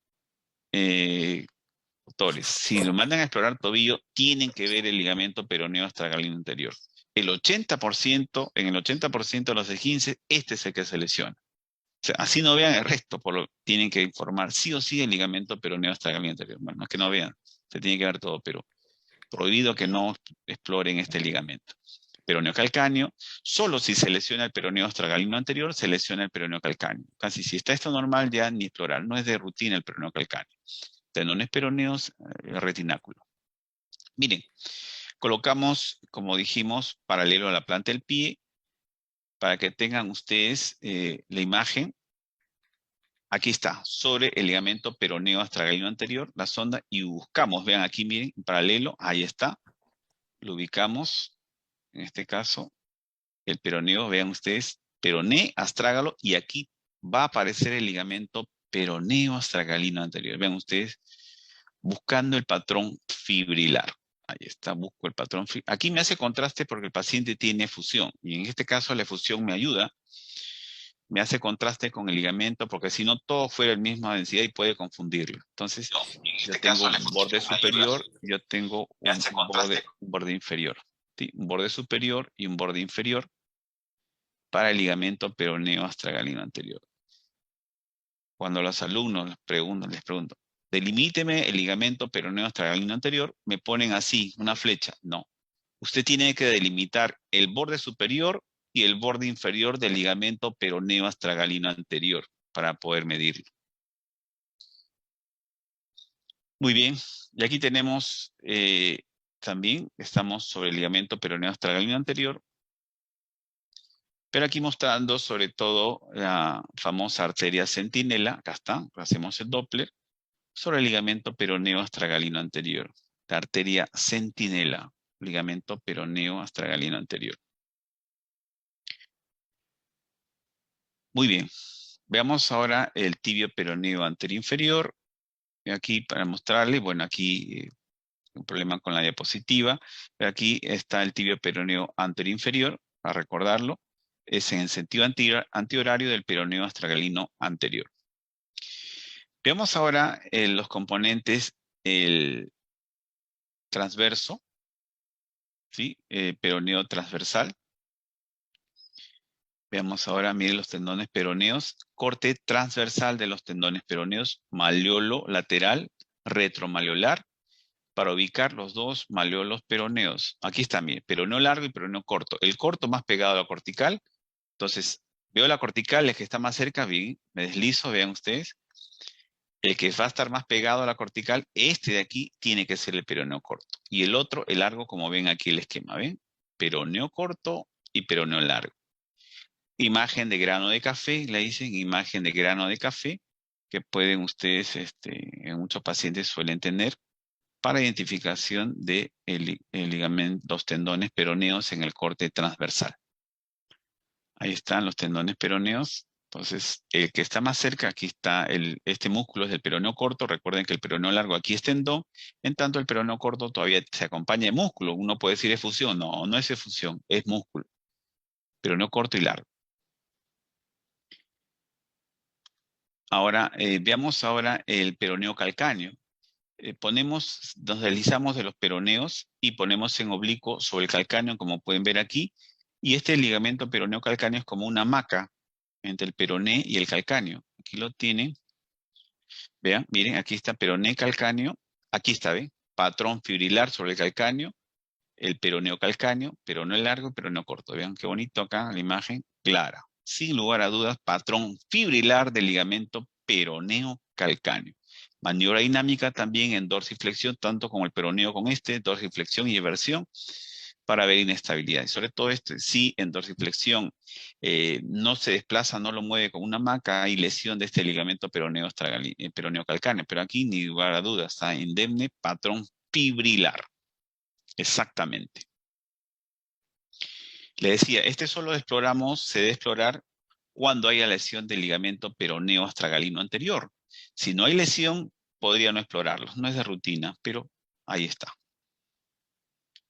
doctores, si lo mandan a explorar tobillo, tienen que ver el ligamento peroneo astragalino anterior. En el 80% de los esguinces, este es el que se lesiona. O sea, así no vean el resto, tienen que informar sí o sí el ligamento peroneo astragalino anterior. Bueno, no es que no vean, se tiene que ver todo, pero prohibido que no exploren este ligamento. Peroneo calcáneo, solo si se lesiona el peroneo astragalino anterior, se lesiona el peroneo calcáneo. Casi si está esto normal, ya ni explorar. No es de rutina el peroneo calcáneo. Tendones peroneos, retináculo. Miren, colocamos, como dijimos, paralelo a la planta del pie, para que tengan ustedes la imagen. Aquí está, sobre el ligamento peroneo astragalino anterior, la sonda, y buscamos, vean aquí, miren, en paralelo, ahí está, lo ubicamos, en este caso, el peroneo, vean ustedes, peroné, astrágalo, y aquí va a aparecer el ligamento peroneo astragalino anterior. Vean ustedes, buscando el patrón fibrilar. Ahí está, busco el patrón fibrilar. Aquí me hace contraste porque el paciente tiene fusión, y en este caso la fusión me ayuda, me hace contraste con el ligamento, porque si no todo fuera la misma densidad y puede confundirlo. Entonces, yo tengo un borde superior, yo tengo un borde inferior. ¿Sí? Un borde superior y un borde inferior para el ligamento peroneo astragalino anterior. Cuando los alumnos les pregunto, delimíteme el ligamento peroneo astragalino anterior, me ponen así, una flecha. No. Usted tiene que delimitar el borde superior y el borde inferior del ligamento peroneo astragalino anterior para poder medirlo. Muy bien, y aquí tenemos también, estamos sobre el ligamento peroneo astragalino anterior, pero aquí mostrando sobre todo la famosa arteria centinela, acá está, hacemos el Doppler, sobre el ligamento peroneo astragalino anterior, la arteria centinela, ligamento peroneo astragalino anterior. Muy bien, veamos ahora el tibio peroneo anterior inferior. Aquí para mostrarle, bueno, aquí un problema con la diapositiva, pero aquí está el tibio peroneo anterior inferior, para recordarlo, es en el sentido antihorario del peroneo astragalino anterior. Veamos ahora los componentes, el transverso, ¿sí? Peroneo transversal. Veamos ahora, miren los tendones peroneos, corte transversal de los tendones peroneos, maleolo lateral, retromaleolar, para ubicar los dos maleolos peroneos. Aquí está, mire, peroneo largo y peroneo corto. El corto más pegado a la cortical. Entonces, veo la cortical, el que está más cerca, bien, me deslizo, vean ustedes. El que va a estar más pegado a la cortical, este de aquí, tiene que ser el peroneo corto. Y el otro, el largo, como ven aquí el esquema, ¿ven? Peroneo corto y peroneo largo. Imagen de grano de café, le dicen imagen de grano de café, que pueden ustedes, en muchos pacientes suelen tener, para identificación de el ligamento, los tendones peroneos en el corte transversal. Ahí están los tendones peroneos. Entonces, el que está más cerca, aquí está, este músculo es del peroneo corto. Recuerden que el peroneo largo aquí es tendón, en tanto el peroneo corto todavía se acompaña de músculo. Uno puede decir efusión. No, no es efusión, es músculo. Peroneo corto y largo. Ahora, veamos ahora el peroneo calcáneo. Nos deslizamos de los peroneos y ponemos en oblicuo sobre el calcáneo, como pueden ver aquí, y este ligamento peroneo calcáneo es como una hamaca entre el peroné y el calcáneo. Aquí lo tienen, vean, miren, aquí está peroné calcáneo, aquí está, ¿ven? Patrón fibrilar sobre el calcáneo, el peroneo calcáneo, peroneo largo, peroneo corto. Vean qué bonito acá la imagen, clara. Sin lugar a dudas, patrón fibrilar del ligamento peroneo calcáneo. Maniobra dinámica también en dorsiflexión, tanto como el peroneo con dorsiflexión y eversión, para ver inestabilidad. Y sobre todo sí, en dorsiflexión no se desplaza, no lo mueve con una hamaca, hay lesión de este ligamento peroneo calcáneo. Pero aquí, ni lugar a dudas, está indemne patrón fibrilar. Exactamente. Le decía, solo se debe explorar cuando haya lesión del ligamento peroneo astragalino anterior. Si no hay lesión, podría no explorarlo. No es de rutina, pero ahí está.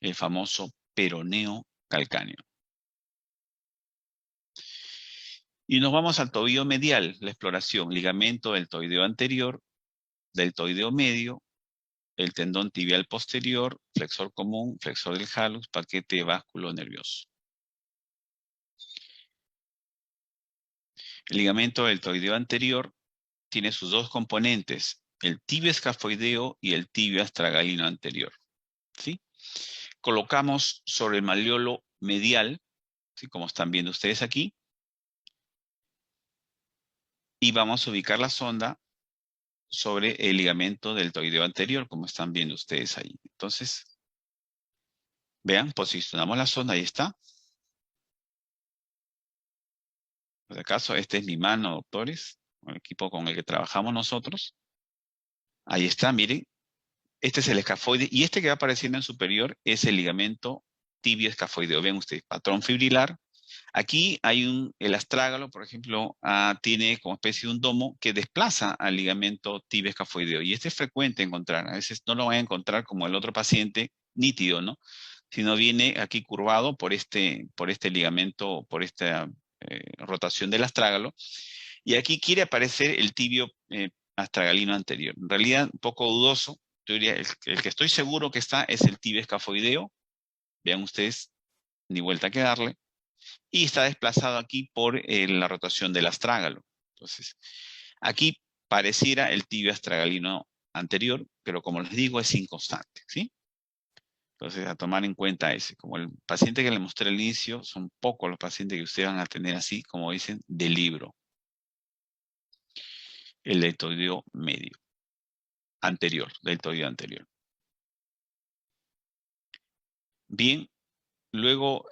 El famoso peroneo calcáneo. Y nos vamos al tobillo medial, la exploración, ligamento del deltoideo anterior, deltoideo medio, el tendón tibial posterior, flexor común, flexor del hallux, paquete básculo nervioso. El ligamento del deltoideo anterior tiene sus dos componentes, el tibio escafoideo y el tibio astragalino anterior. ¿Sí? Colocamos sobre el malleolo medial, ¿sí? Como están viendo ustedes aquí, y vamos a ubicar la sonda sobre el ligamento del deltoideo anterior, como están viendo ustedes ahí. Entonces, vean, posicionamos la sonda, ahí está. Por si acaso, esta es mi mano, doctores, el equipo con el que trabajamos nosotros. Ahí está, miren. Este es el escafoide, y este que va apareciendo en superior es el ligamento tibio escafoideo. Vean ustedes, patrón fibrilar. Aquí hay el astrágalo, por ejemplo, tiene como especie de un domo que desplaza al ligamento tibio escafoideo. Y este es frecuente encontrar. A veces no lo van a encontrar como el otro paciente nítido, ¿no? Sino viene aquí curvado por este ligamento, por esta rotación del astrágalo. Y aquí quiere aparecer el tibio astragalino anterior. En realidad, un poco dudoso. Yo diría, el que estoy seguro que está es el tibio escafoideo. Vean ustedes, ni vuelta que darle. Y está desplazado aquí por la rotación del astrágalo. Entonces, aquí pareciera el tibio astragalino anterior, pero como les digo, es inconstante, ¿sí? Entonces, a tomar en cuenta ese. Como el paciente que le mostré al inicio, son pocos los pacientes que ustedes van a tener así, como dicen, de libro. El deltoideo medio. Anterior, deltoideo anterior. Bien, luego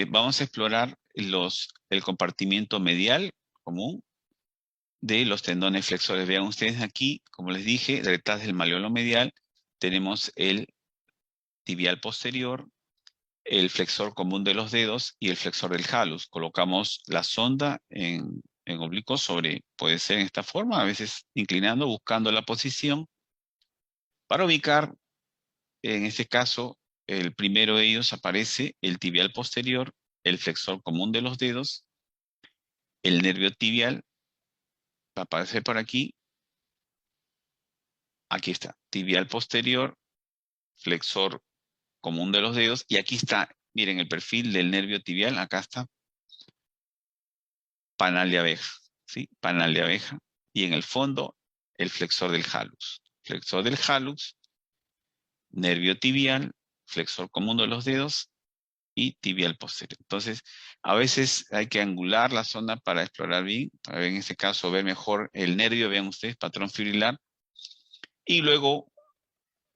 vamos a explorar el compartimiento medial común de los tendones flexores. Vean ustedes aquí, como les dije, detrás del malleolo medial tenemos el tibial posterior, el flexor común de los dedos y el flexor del hallux. Colocamos la sonda en oblicuo puede ser en esta forma, a veces inclinando, buscando la posición para ubicar, en este caso, el primero de ellos aparece el tibial posterior, el flexor común de los dedos, el nervio tibial, va a aparecer por aquí. Aquí está, tibial posterior, flexor común de los dedos, y aquí está, miren el perfil del nervio tibial, acá está, panal de abeja, ¿sí? Panal de abeja, y en el fondo, el flexor del hallux. Flexor del hallux, nervio tibial, flexor común de los dedos y tibial posterior. Entonces, a veces hay que angular la zona para explorar bien, para ver en este caso ver mejor el nervio, vean ustedes, patrón fibrilar, y luego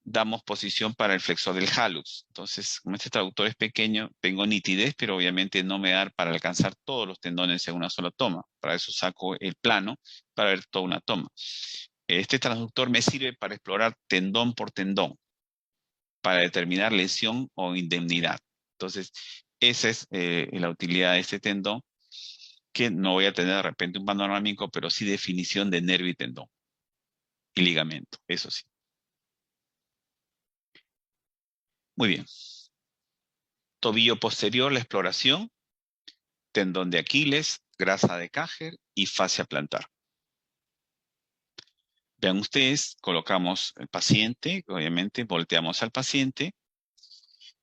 damos posición para el flexor del hallux. Entonces, como este traductor es pequeño, tengo nitidez, pero obviamente no me da para alcanzar todos los tendones en una sola toma. Para eso saco el plano para ver toda una toma. Este traductor me sirve para explorar tendón por tendón, para determinar lesión o indemnidad. Entonces, esa es la utilidad de este tendón, que no voy a tener de repente un panorámico, pero sí definición de nervio y tendón y ligamento, eso sí. Muy bien. Tobillo posterior, la exploración, tendón de Aquiles, grasa de Cajer y fascia plantar. Vean ustedes, colocamos el paciente, obviamente volteamos al paciente.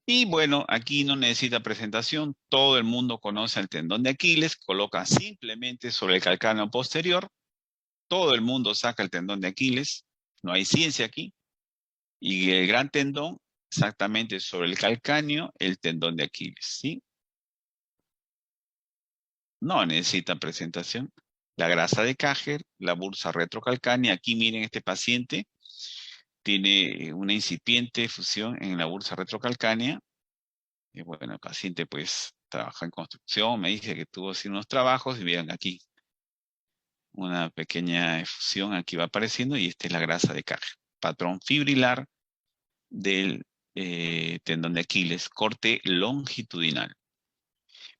Y bueno, aquí no necesita presentación, todo el mundo conoce el tendón de Aquiles, coloca simplemente sobre el calcáneo posterior, todo el mundo saca el tendón de Aquiles, no hay ciencia aquí. Y el gran tendón, exactamente sobre el calcáneo, el tendón de Aquiles, ¿sí? No necesita presentación. La grasa de Cajer, la bursa retrocalcánea. Aquí miren, este paciente tiene una incipiente fusión en la bursa retrocalcánea. Y bueno, el paciente pues trabaja en construcción, me dice que tuvo así unos trabajos y vean aquí una pequeña efusión aquí va apareciendo y esta es la grasa de Cajer. Patrón fibrilar del tendón de Aquiles, corte longitudinal.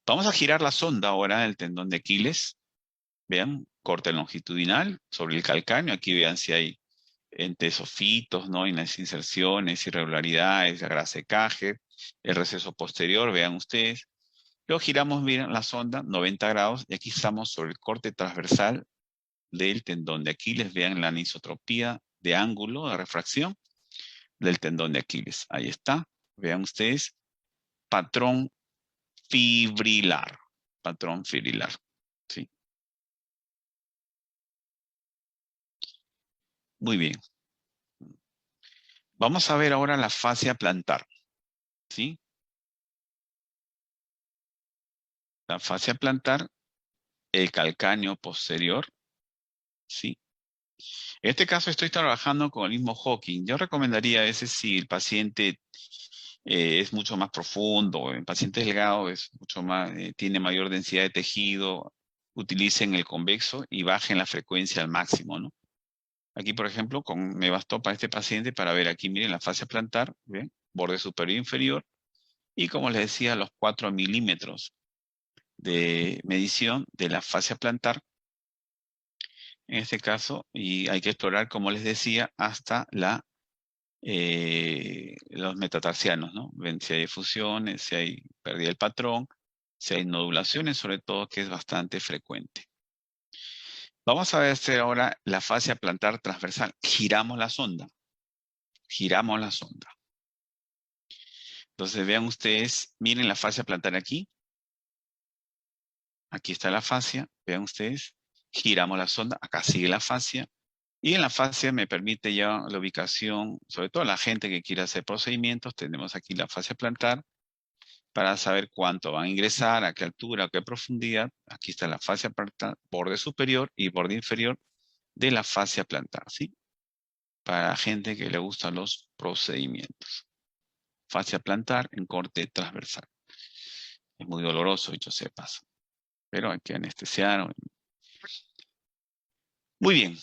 Vamos a girar la sonda ahora del tendón de Aquiles. Vean, corte longitudinal sobre el calcáneo. Aquí vean si hay entesofitos, ¿no? En las inserciones, irregularidades, la grasa de Cajer, el receso posterior, vean ustedes. Luego giramos, miren, la sonda 90 grados y aquí estamos sobre el corte transversal del tendón de Aquiles. Vean la anisotropía de ángulo de refracción del tendón de Aquiles. Ahí está. Vean ustedes, patrón fibrilar. Patrón fibrilar. ¿Sí? Muy bien. Vamos a ver ahora la fascia plantar. ¿Sí? La fascia plantar, el calcáneo posterior. ¿Sí? En este caso estoy trabajando con el mismo Hawking. Yo recomendaría ese si el paciente es mucho más profundo, el paciente delgado es mucho más, tiene mayor densidad de tejido, utilicen el convexo y bajen la frecuencia al máximo, ¿no? Aquí, por ejemplo, me bastó para este paciente para ver aquí, miren, la fascia plantar, ¿ven? Borde superior e inferior, y como les decía, los 4 milímetros de medición de la fascia plantar, en este caso, y hay que explorar, como les decía, hasta los metatarsianos, ¿no? Ven si hay fusiones, si hay pérdida del patrón, si hay nodulaciones, sobre todo, que es bastante frecuente. Vamos a hacer ahora la fascia plantar transversal. Giramos la sonda. Giramos la sonda. Entonces vean ustedes, miren la fascia plantar aquí. Aquí está la fascia, vean ustedes. Giramos la sonda, acá sigue la fascia. Y en la fascia me permite ya la ubicación, sobre todo la gente que quiera hacer procedimientos, tenemos aquí la fascia plantar para saber cuánto van a ingresar, a qué altura, a qué profundidad. Aquí está la fascia plantar, borde superior y borde inferior de la fascia plantar, ¿sí? Para la gente que le gustan los procedimientos. Fascia plantar en corte transversal. Es muy doloroso, dicho sea de paso, pero hay que anestesiar. Muy bien.